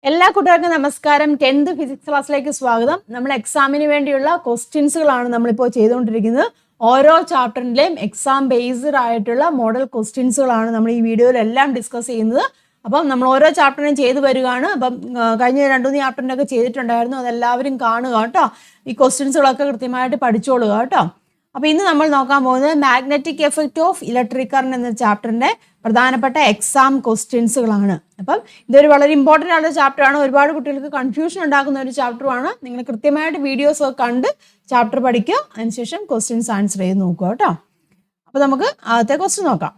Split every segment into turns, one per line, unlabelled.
എല്ലാ കൂട്ടുകാർക്കും നമസ്കാരം. 10th ഫിസിക്സ് ക്ലാസ്സിലേക്ക് സ്വാഗതം. നമ്മൾ എക്സാമിന് വേണ്ടിയുള്ള ക്വസ്റ്റ്യൻസുകളാണ് നമ്മളിപ്പോൾ ചെയ്തുകൊണ്ടിരിക്കുന്നത്. ഓരോ ചാപ്റ്ററിൻ്റെയും എക്സാം ബേസ്ഡ് ആയിട്ടുള്ള മോഡൽ ക്വസ്റ്റ്യൻസുകളാണ് നമ്മൾ ഈ വീഡിയോയിലെല്ലാം ഡിസ്കസ് ചെയ്യുന്നത്. അപ്പം നമ്മൾ ഓരോ ചാപ്റ്ററിനും ചെയ്തു വരികയാണ്. അപ്പം കഴിഞ്ഞ 2-3 ചാപ്റ്ററിനൊക്കെ ചെയ്തിട്ടുണ്ടായിരുന്നു, അതെല്ലാവരും കാണുക കേട്ടോ. ഈ ക്വസ്റ്റ്യൻസുകളൊക്കെ കൃത്യമായിട്ട് പഠിച്ചോളുക കേട്ടോ. അപ്പോൾ ഇന്ന് നമ്മൾ നോക്കാൻ പോകുന്നത് magnetic effect of electric current എന്ന ചാപ്റ്ററിൻ്റെ പ്രധാനപ്പെട്ട എക്സാം ക്വസ്റ്റ്യൻസുകളാണ്. അപ്പം ഇതൊരു വളരെ ഇമ്പോർട്ടൻ്റ് ആയിട്ടുള്ള ചാപ്റ്ററാണ്. ഒരുപാട് കുട്ടികൾക്ക് കൺഫ്യൂഷൻ ഉണ്ടാക്കുന്ന ഒരു ചാപ്റ്ററുമാണ്. നിങ്ങൾ കൃത്യമായിട്ട് വീഡിയോസ് ഒക്കെ കണ്ട് ചാപ്റ്റർ പഠിക്കുക, അതിനുശേഷം ക്വസ്റ്റ്യൻസ് ആൻസർ ചെയ്ത് നോക്കുക കേട്ടോ. അപ്പോൾ നമുക്ക് ആദ്യത്തെ ക്വസ്റ്റ്യൻ നോക്കാം.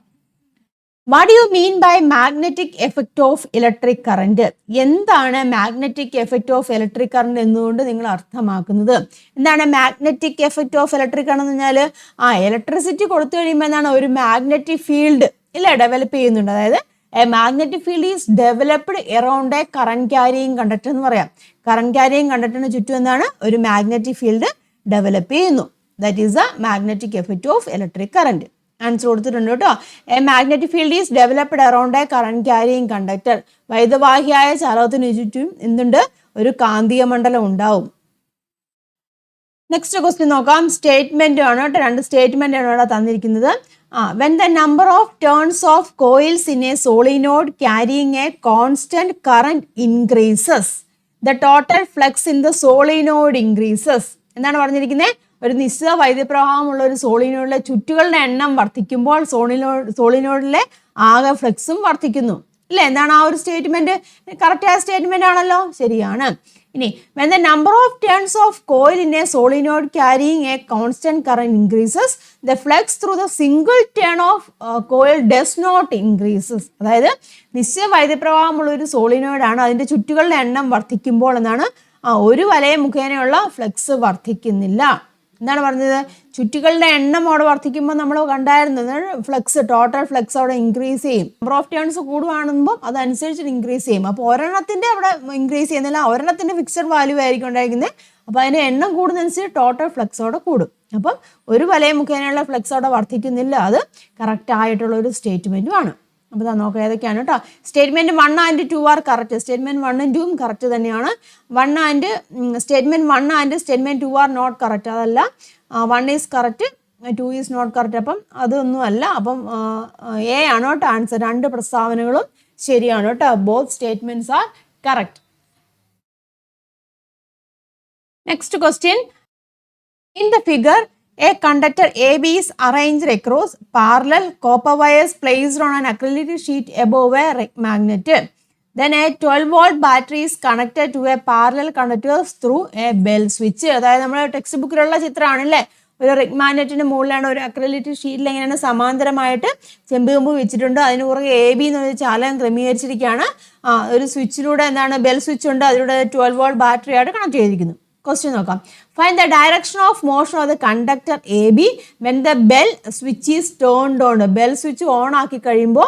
What do you mean by magnetic effect of electric current? എന്താണ് magnetic effect of electric current എന്നുകൊണ്ട് നിങ്ങൾ അർത്ഥമാക്കുന്നത്? എന്താണ് magnetic effect of electric current എന്ന് പറഞ്ഞാൽ ഇലക്ട്രിസിറ്റി കൊടുത്തു കഴിയുമ്പോൾ എന്താണ് ഒരു മാഗ്നറ്റിക് ഫീൽഡ് ഇല്ല ഡെവലപ്പ് ചെയ്യുന്നുണ്ട്. അതായത് a magnetic field is developed around a current carrying conductor എന്ന് പറയാം. കറന്റ് ക്യാരിയിങ് കണ്ടക്ടറിന് ചുറ്റും എന്താണ് ഒരു മാഗ്നറ്റിക് ഫീൽഡ് ഡെവലപ്പ് ചെയ്യുന്നു. That is the magnetic effect of electric current. Answer കൊടുത്തിട്ടുണ്ട് കേട്ടോ. A magnetic field is developed around a current carrying conductor. വൈദ്യുതവാഹിയായ ചാലകത്തിന് ചുറ്റും എന്തുണ്ട് ഒരു കാന്തിക മണ്ഡലം ഉണ്ടാവും. നെക്സ്റ്റ് ക്വസ്റ്റ്യൻ നോക്കാം. സ്റ്റേറ്റ്മെന്റ് ആണ് കേട്ടോ. 2 സ്റ്റേറ്റ്മെന്റ് ആണ് ഇവിടെ തന്നിരിക്കുന്നത്. When the number of turns of coils in a solenoid carrying a constant current increases, the total flux in the solenoid increases. എന്താണ് പറഞ്ഞിരിക്കുന്നത്? ഒരു നിശ്ചിത വൈദ്യുതപ്രവാഹമുള്ള ഒരു സോളിനോയിഡിലെ ചുറ്റുകളുടെ എണ്ണം വർദ്ധിക്കുമ്പോൾ സോളിനോയിഡിലെ ആകെ ഫ്ലക്സും വർദ്ധിക്കുന്നു അല്ലേ? എന്താണ് ആ ഒരു സ്റ്റേറ്റ്മെന്റ്? കറക്റ്റായ സ്റ്റേറ്റ്മെന്റ് ആണല്ലോ, ശരിയാണ്. ഇനി when the number of turns of coil in a solenoid carrying a constant current increases, the flux through the single turn of coil does not increases. അതായത് നിശ്ചിത വൈദ്യുതപ്രവാഹമുള്ള ഒരു സോളിനോയിഡ് ആണ്, അതിന്റെ ചുറ്റുകളുടെ എണ്ണം വർദ്ധിക്കുമ്പോൾ എന്താണ് ഒരു വലയം മുഖേനയുള്ള ഫ്ലക്സ് വർദ്ധിക്കുന്നില്ല. എന്താണ് പറഞ്ഞത്? ചുറ്റുകളുടെ എണ്ണം അവിടെ വർദ്ധിക്കുമ്പോൾ നമ്മൾ കണ്ടായിരുന്നു ഫ്ലക്സ്, ടോട്ടൽ ഫ്ലക്സ് അവിടെ ഇൻക്രീസ് ചെയ്യും. നമ്പർ ഓഫ് ടേൺസ് കൂടുവാണുമ്പോൾ അതനുസരിച്ച് ഇൻക്രീസ് ചെയ്യും. അപ്പോൾ ഒരെണ്ണത്തിൻ്റെ അവിടെ ഇൻക്രീസ് ചെയ്യുന്നില്ല, ഒരെണ്ണത്തിൻ്റെ ഫിക്സഡ് വാല്യൂ ആയിരിക്കും ഉണ്ടായിരിക്കുന്നത്. അപ്പോൾ അതിൻ്റെ എണ്ണം കൂടുന്നതനുസരിച്ച് ടോട്ടൽ ഫ്ലക്സ് അവിടെ കൂടും. അപ്പം ഒരു വലയം മുഖേനയുള്ള ഫ്ലക്സ് അവിടെ വർദ്ധിക്കുന്നില്ല. അത് കറക്റ്റ് ആയിട്ടുള്ള ഒരു സ്റ്റേറ്റ്മെൻറ്റുമാണ്. അപ്പോൾ നോക്കാം ഏതൊക്കെയാണ് കേട്ടോ. Statement 1 and 2 are correct. Statement 1 and 2 correct തന്നെയാണ്. Statement 1 and statement 2 are not correct. അതല്ല, 1 is correct, 2 is not correct. അപ്പം അതൊന്നും അല്ല. അപ്പം എ ആണ് കേട്ടോ ആൻസർ. 2 പ്രസ്താവനകളും ശരിയാണ് കേട്ടോ. Both statements are correct. Next question. In the figure, a conductor AB is arranged across parallel copper wires placed on an acrylic sheet above a ring magnet. Then a 12-volt battery is connected to a parallel conductor through a bell switch. അതായത് നമ്മുടെ text ബുക്കിലുള്ള ചിത്രമാണല്ലേ. ഒരു ring മാഗ്നറ്റിന്റെ മുകളിലാണ് ഒരു acrylic ഷീറ്റിൽ എങ്ങനെയാണ് സമാന്തരമായിട്ട് ചെമ്പുകമ്പ് വെച്ചിട്ടുണ്ട്. അതിന് പുറകെ AB എന്നൊരു ചാലകം ക്രമീകരിച്ചിരിക്കുകയാണ്. ഒരു സ്വിച്ചിലൂടെ എന്താണ് ബെൽ സ്വിച്ച് ഉണ്ട്, അതിലൂടെ 12-volt ബാറ്ററി ആയിട്ട് കണക്ട് ചെയ്തിരിക്കുന്നു. ക്വസ്റ്റ്യൻ നോക്കാം. Find the direction of motion of the conductor AB when the bell switch is turned on. Bell switch on ആക്കി കഴിയുമ്പോൾ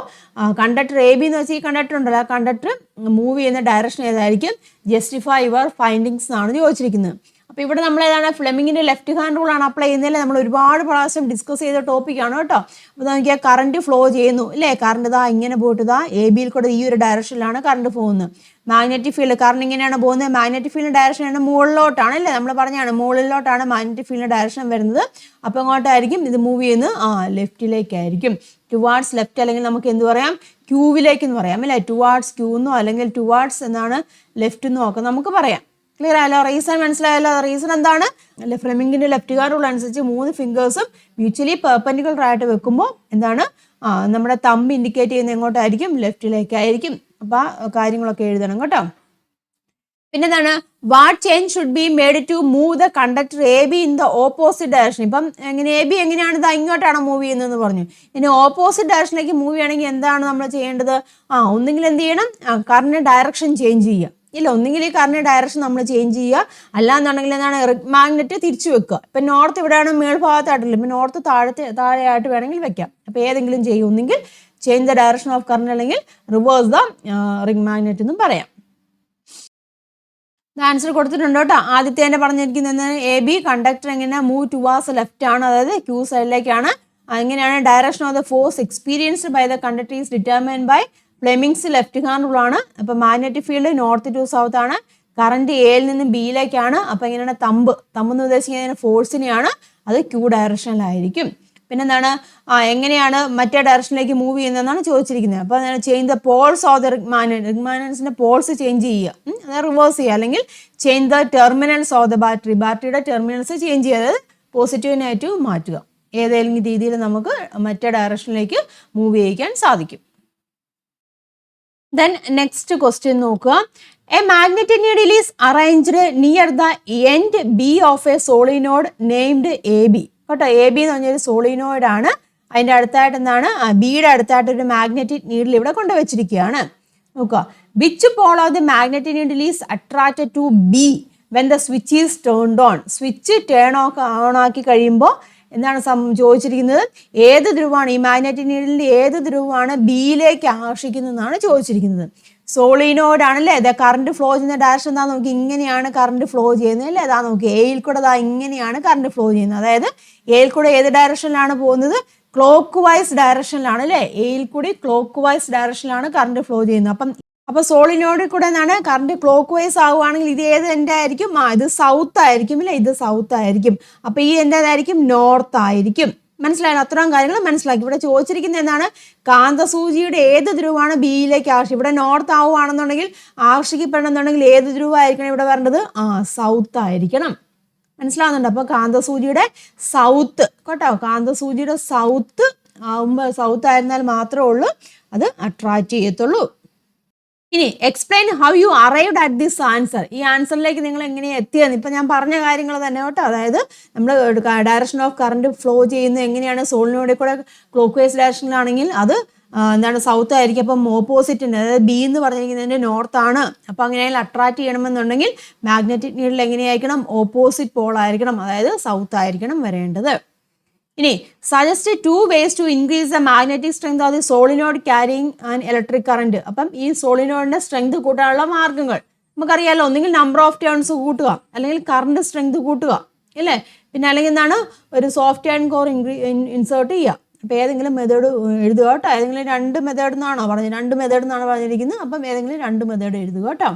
കണ്ടക്ടർ AB എന്ന് വെച്ചാൽ ഈ കണ്ടക്ടർ ഉണ്ടല്ലോ, ആ കണ്ടക്ടർ മൂവ് ചെയ്യുന്ന ഡയറക്ഷൻ ഏതായിരിക്കും? ജസ്റ്റിഫൈ യുവർ ഫൈൻഡിങ്സ് എന്നാണ് ചോദിച്ചിരിക്കുന്നത്. അപ്പോൾ ഇവിടെ നമ്മൾ ഏതാണ് ഫ്ലെമിങ്ങിൻ്റെ ലെഫ്റ്റ് ഹാൻഡ് റൂളാണ് അപ്ലൈ ചെയ്യുന്നതിൽ നമ്മൾ ഒരുപാട് പ്രാവശ്യം ഡിസ്കസ് ചെയ്ത ടോപ്പിക്കാണ് കേട്ടോ. അപ്പോൾ നോക്കിയാൽ കറണ്ട് ഫ്ലോ ചെയ്യുന്നു അല്ലേ? കറണ്ട് ഇതാ ഇങ്ങനെ പോയിട്ട് ഇതാ AB കൂടെ ഈ ഒരു ഡയറക്ഷനിലാണ് കറണ്ട് പോകുന്നത്. മാഗ്നറ്റിക് ഫീൽഡ് കറണ്ട് ഇങ്ങനെയാണ് പോകുന്നത്. മാഗ്നറ്റിക് ഫീൽഡ് ഡയറക്ഷൻ മുകളിലോട്ടാണ് അല്ലേ? നമ്മൾ പറഞ്ഞാണ് മുകളിലോട്ടാണ് മാഗ്നറ്റിക് ഫീൽഡ് ഡയറക്ഷൻ വരുന്നത്. അപ്പോൾ എങ്ങോട്ടായിരിക്കും ഇത് മൂവ് ചെയ്യുന്നത്? ലെഫ്റ്റിലേക്കായിരിക്കും. ടുവാർഡ്സ് ലെഫ്റ്റ്, അല്ലെങ്കിൽ നമുക്ക് എന്ത് പറയാം? ക്യൂവിലേക്ക് എന്ന് പറയാം അല്ലേ? ടുവാർഡ്സ് ക്യൂ എന്നോ അല്ലെങ്കിൽ ടുവാർഡ്സ് എന്നാണ് ലെഫ്റ്റ് എന്നോ ഒക്കെ നമുക്ക് പറയാം. ക്ലിയർ ആയല്ലോ? റീസൺ മനസ്സിലായല്ലോ? റീസൺ എന്താണ്? അല്ലെ, ഫ്ലെമിങ്ങിൻ്റെ ലെഫ്റ്റ് ഹാൻഡ് റൂൾ അനുസരിച്ച് 3 ഫിംഗേഴ്സും മ്യൂച്വലി പെർപെൻഡിക്കുലർ ആയിട്ട് വെക്കുമ്പോൾ എന്താണ് നമ്മുടെ തമ്പ് ഇൻഡിക്കേറ്റ് ചെയ്യുന്നത് എങ്ങോട്ടായിരിക്കും? ലെഫ്റ്റിലേക്കായിരിക്കും. അപ്പോൾ ആ കാര്യങ്ങളൊക്കെ എഴുതണം കേട്ടോ. പിന്നെ എന്താണ്? What change should be made to move the conductor AB in the opposite direction. ഇപ്പം എങ്ങനെ AB എങ്ങനെയാണ് ഇത് ഇങ്ങോട്ടാണ് മൂവ് ചെയ്യുന്നതെന്ന് പറഞ്ഞു. ഇനി ഓപ്പോസിറ്റ് ഡയറക്ഷനിലേക്ക് മൂവ് ചെയ്യണമെങ്കിൽ എന്താണ് നമ്മൾ ചെയ്യേണ്ടത്? ഒന്നുകിൽ എന്ത് ചെയ്യണം? കറണ്ട് ഡയറക്ഷൻ ചേഞ്ച് ചെയ്യുക. ഇല്ല, ഒന്നുകിൽ ഈ കറണ്ട് ഡയറക്ഷൻ നമ്മൾ ചേഞ്ച് ചെയ്യുക, അല്ലാന്നുണ്ടെങ്കിൽ എന്താണ് റിംഗ് മാഗ്നറ്റ് തിരിച്ചു വെക്കുക. ഇപ്പം നോർത്ത് ഇവിടെയാണ് മേൽഭാഗത്തായിട്ടില്ല, ഇപ്പം നോർത്ത് താഴെയായിട്ട് വേണമെങ്കിൽ വെക്കാം. അപ്പോൾ ഏതെങ്കിലും ചെയ്യും. ഒന്നുകിൽ change the direction of current, അല്ലെങ്കിൽ റിവേഴ്സ് ദ റിംഗ് മാഗ്നറ്റ് എന്നും പറയാം. ആൻസർ കൊടുത്തിട്ടുണ്ട് കേട്ടോ. ആദ്യത്തെ തന്നെ പറഞ്ഞിരിക്കുന്നത് AB കണ്ടക്ടർ എങ്ങനെ മൂവ് ടുവാർഡ്സ് ലെഫ്റ്റ് ആണ്, അതായത് ക്യൂ സൈഡിലേക്കാണ്. എങ്ങനെയാണ്? Direction of the force experienced by the conductor is determined by Fleming's left hand rule ആണ്. അപ്പോൾ magnetic field north to south ആണ്. കറണ്ട് എയിൽ നിന്ന് ബിയിലേക്കാണ്. അപ്പോൾ ഇങ്ങനെയാണ് തമ്പ് എന്ന് ഉദ്ദേശിക്കുന്നത് ഫോഴ്സിനെയാണ്. അത് ക്യൂ ഡയറക്ഷനിലായിരിക്കും. പിന്നെന്താണ് എങ്ങനെയാണ് മറ്റേ ഡയറക്ഷനിലേക്ക് മൂവ് ചെയ്യുന്നതെന്നാണ് ചോദിച്ചിരിക്കുന്നത്. അപ്പോൾ change the poles of the ring magnet. Ring മാഗ്നറ്റ്സിന്റെ പോൾസ് ചേഞ്ച് ചെയ്യുക, അത് റിവേഴ്സ് ചെയ്യുക, അല്ലെങ്കിൽ change the terminals of the battery. ബാറ്ററിയുടെ ടെർമിനൽസ് ചേഞ്ച് ചെയ്യുക, അതായത് പോസിറ്റീവ് നെഗറ്റീവ് മാറ്റുക. ഏതെങ്കിലും രീതിയിൽ നമുക്ക് മറ്റേ ഡയറക്ഷനിലേക്ക് മൂവ് ചെയ്യിക്കാൻ സാധിക്കും. Then next question നോക്കുക. A magnetic needle is arranged near the end B of a solenoid named AB. കേട്ടോ, എ ബി എന്ന് പറഞ്ഞൊരു സോളിനോയിഡ് ആണ്. അതിൻ്റെ അടുത്തായിട്ട് എന്താണ്, ബിയുടെ അടുത്തായിട്ട് ഒരു മാഗ്നറ്റിക് നീഡിൽ ഇവിടെ കൊണ്ടുവച്ചിരിക്കുകയാണ്. നോക്കുക, which pole of the magnetic needle is attracted to B when the switch is turned on. Switch on ആക്കി കഴിയുമ്പോൾ എന്താണ് ചോദിച്ചിരിക്കുന്നത്, ഏത് ധ്രുവമാണ് ഈ മാഗ്നറ്റിക് നീഡിലിൻ്റെ ഏത് ധ്രുവമാണ് ബിയിലേക്ക് ആകർഷിക്കുന്നതെന്നാണ് ചോദിച്ചിരിക്കുന്നത്. സോളിനോയിഡ് ആണല്ലേ, അതെ. കറണ്ട് ഫ്ലോ ചെയ്യുന്ന ഡയറക്ഷൻ എന്താ നോക്കി, ഇങ്ങനെയാണ് കറണ്ട് ഫ്ലോ ചെയ്യുന്നത് അല്ലേ. അതാ നോക്കി, എയിൽ കൂടെ അതാ ഇങ്ങനെയാണ് കറണ്ട് ഫ്ലോ ചെയ്യുന്നത്. അതായത് എയിൽ കൂടെ ഏത് ഡയറക്ഷനിലാണ് പോകുന്നത്, ക്ലോക്ക് വൈസ് ഡയറക്ഷനിലാണ് അല്ലേ. എയിൽ കൂടി ക്ലോക്ക് വൈസ് ഡയറക്ഷനിലാണ് കറണ്ട് ഫ്ലോ ചെയ്യുന്നത്. അപ്പോൾ സോളിനോയിഡിൽ കൂടെ എന്താണ് കറണ്ട് ക്ലോക്ക് വൈസ് ആവുകയാണെങ്കിൽ ഇത് ഏത് എൻ്റെ ആയിരിക്കും, ഇത് സൗത്ത് ആയിരിക്കും അല്ലേ, ഇത് സൗത്ത് ആയിരിക്കും. അപ്പോൾ ഈ എൻ്റേതായിരിക്കും നോർത്ത് ആയിരിക്കും. മനസ്സിലായാലും അത്രയും കാര്യങ്ങൾ മനസ്സിലാക്കി. ഇവിടെ ചോദിച്ചിരിക്കുന്നത് എന്താണ്, കാന്തസൂചിയുടെ ഏത് ധ്രുവമാണ് ബിയിലേക്ക് ആകർഷിക്കും. ഇവിടെ നോർത്ത് ആവുകയാണെന്നുണ്ടെങ്കിൽ ആകർഷിക്കപ്പെടണമെന്നുണ്ടെങ്കിൽ ഏത് ധ്രുവമായിരിക്കണം ഇവിടെ വരേണ്ടത്, സൗത്ത് ആയിരിക്കണം. മനസ്സിലാവുന്നുണ്ട്. അപ്പോൾ കാന്തസൂചിയുടെ സൗത്ത് കേട്ടോ, കാന്തസൂചിയുടെ സൗത്ത് ആവുമ്പോൾ സൗത്ത് ആയിരുന്നാൽ മാത്രമേ ഉള്ളൂ അത് അട്രാക്റ്റ് ചെയ്യത്തുള്ളൂ. ഇനി explain how you arrived at this answer. ഈ ആൻസറിലേക്ക് നിങ്ങൾ എങ്ങനെയാണ് എത്തിയെന്ന് ഇപ്പം ഞാൻ പറഞ്ഞ കാര്യങ്ങൾ തന്നെ കേട്ടോ. അതായത് നമ്മൾ ഡയറക്ഷൻ ഓഫ് കറണ്ട് ഫ്ലോ ചെയ്യുന്നത് എങ്ങനെയാണ്, സോളിനോയിഡിൽ കൂടെ ക്ലോക്ക് വൈസ് ഡയറക്ഷനിലാണെങ്കിൽ അത് എന്താണ് സൗത്ത് ആയിരിക്കും. അപ്പം ഓപ്പോസിറ്റിൻ്റെ അതായത് ബി എന്ന് പറഞ്ഞിരിക്കുന്നതിൻ്റെ നോർത്ത് ആണ്. അപ്പോൾ അങ്ങനെയാണെങ്കിൽ അട്രാക്റ്റ് ചെയ്യണമെന്നുണ്ടെങ്കിൽ മാഗ്നറ്റിക് നീഡിൽ എങ്ങനെയായിരിക്കണം, ഓപ്പോസിറ്റ് പോൾ ആയിരിക്കണം, അതായത് സൗത്ത് ആയിരിക്കണം വരേണ്ടത്. ഇനി suggest 2 ways to increase the magnetic strength of the solenoid carrying an electric current. അപ്പം ഈ സോളിനോയിഡിന്റെ സ്ട്രെങ്ത് കൂട്ടാനുള്ള മാർഗ്ഗങ്ങൾ നമുക്കറിയാമല്ലോ. ഒന്നെങ്കിൽ നമ്പർ ഓഫ് ടേൺസ് കൂട്ടുക, അല്ലെങ്കിൽ കറണ്ട് സ്ട്രെങ്ത് കൂട്ടുക അല്ലേ. പിന്നെ അല്ലെങ്കിൽ എന്താണ് ഒരു സോഫ്റ്റ് ആൻഡ് കോർ ഇൻസേർട്ട് ചെയ്യുക. അപ്പോൾ ഏതെങ്കിലും മെത്തേഡ് എഴുതുക കേട്ടോ. ഏതെങ്കിലും 2 മെത്തേഡ് എന്നാണോ പറഞ്ഞത്, 2 മെത്തേഡ് എന്നാണ് പറഞ്ഞിരിക്കുന്നത്. അപ്പം ഏതെങ്കിലും 2 മെത്തേഡ് എഴുതുക കേട്ടോ.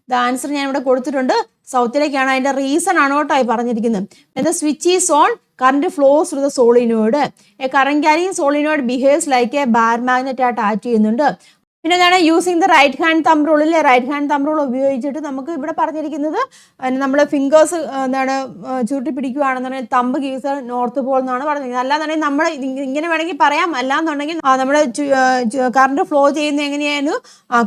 ദ ആൻസർ ഞാൻ ഇവിടെ കൊടുത്തിട്ടുണ്ട്. സൗത്തിലേക്കാണ്, അതിൻ്റെ റീസൺ ആണ് കേട്ടോ ഈ പറഞ്ഞിരിക്കുന്നത്. The switch is on, current flows through the solenoid. A current carrying solenoid behaves like a bar magnet ആയിട്ട് ആക്ട് ചെയ്യുന്നുണ്ട്. പിന്നെ എന്താണ് using the right hand thumb rule അല്ലേ. റൈറ്റ് ഹാൻഡ് തമ്പ് റൂൾ ഉപയോഗിച്ചിട്ട് നമുക്ക് ഇവിടെ പറഞ്ഞിരിക്കുന്നത് നമ്മൾ ഫിംഗേഴ്സ് എന്താണ് ചുരുട്ടി പിടിക്കുകയാണെന്നുണ്ടെങ്കിൽ തമ്പ് ഗീസ് നോർത്ത് പോൾ എന്നാണ് പറഞ്ഞിരിക്കുന്നത്. അല്ലാന്നുണ്ടെങ്കിൽ നമ്മൾ ഇങ്ങനെ വേണമെങ്കിൽ പറയാം. അല്ലാന്നുണ്ടെങ്കിൽ നമ്മുടെ കറണ്ട് ഫ്ലോ ചെയ്യുന്നത് എങ്ങനെയായിരുന്നു,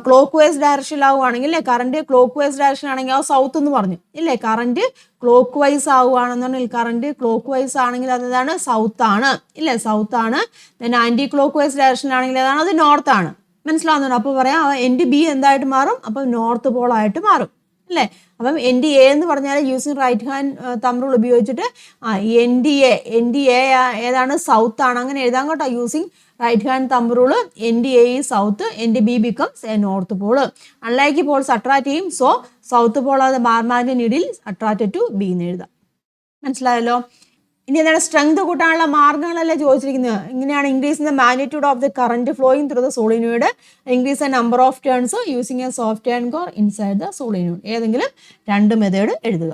ക്ലോക്ക് വൈസ് ഡയറക്ഷനിലാവുകയാണെങ്കിൽ അല്ലേ, കറണ്ട് ക്ലോക്ക് വൈസ് ഡയറക്ഷൻ ആണെങ്കിൽ ആ സൗത്ത് എന്ന് പറഞ്ഞു ഇല്ലേ. കറണ്ട് ക്ലോക്ക് വൈസ് ആവുകയാണെന്നുണ്ടെങ്കിൽ, കറണ്ട് ക്ലോക്ക് വൈസ് ആണെങ്കിൽ അതാണ് സൗത്ത് ആണ് ഇല്ലേ, സൗത്ത് ആണ്. പിന്നെ ആൻറ്റി ക്ലോക്ക് വൈസ് ഡയറക്ഷനിലാണെങ്കിൽ അതാണ് അത് നോർത്ത് ആണ്. മനസ്സിലാവുന്നുണ്ട്. അപ്പോൾ പറയാം എൻഡ് ബി എന്തായിട്ട് മാറും, അപ്പം നോർത്ത് പോൾ ആയിട്ട് മാറും അല്ലേ. അപ്പം എൻഡ് എ എന്ന് പറഞ്ഞാൽ using right hand thumb rule ഉപയോഗിച്ചിട്ട് എൻഡ് എ ഏതാണ്, സൗത്ത് ആണ്. അങ്ങനെ എഴുതാൻ കേട്ടോ. Using right hand thumb rule end A ഈ south, end B becomes a north pole. Unlike poles attract ചെയ്യും. സോ സൗത്ത് പോൾ അത് bar magnetic needle attracted to B എന്ന് എഴുതാം. മനസ്സിലായല്ലോ. ഇനി എന്താണ് സ്ട്രെങ്ത് കൂട്ടാനുള്ള മാർഗ്ഗങ്ങളല്ലേ ചോദിച്ചിരിക്കുന്നത്. ഇങ്ങനെയാണ് increase the magnitude of the current flowing through the solenoid, increase the number of turns using A soft and core inside the solenoid. ഏതെങ്കിലും 2 മെത്തേഡ് എഴുതുക.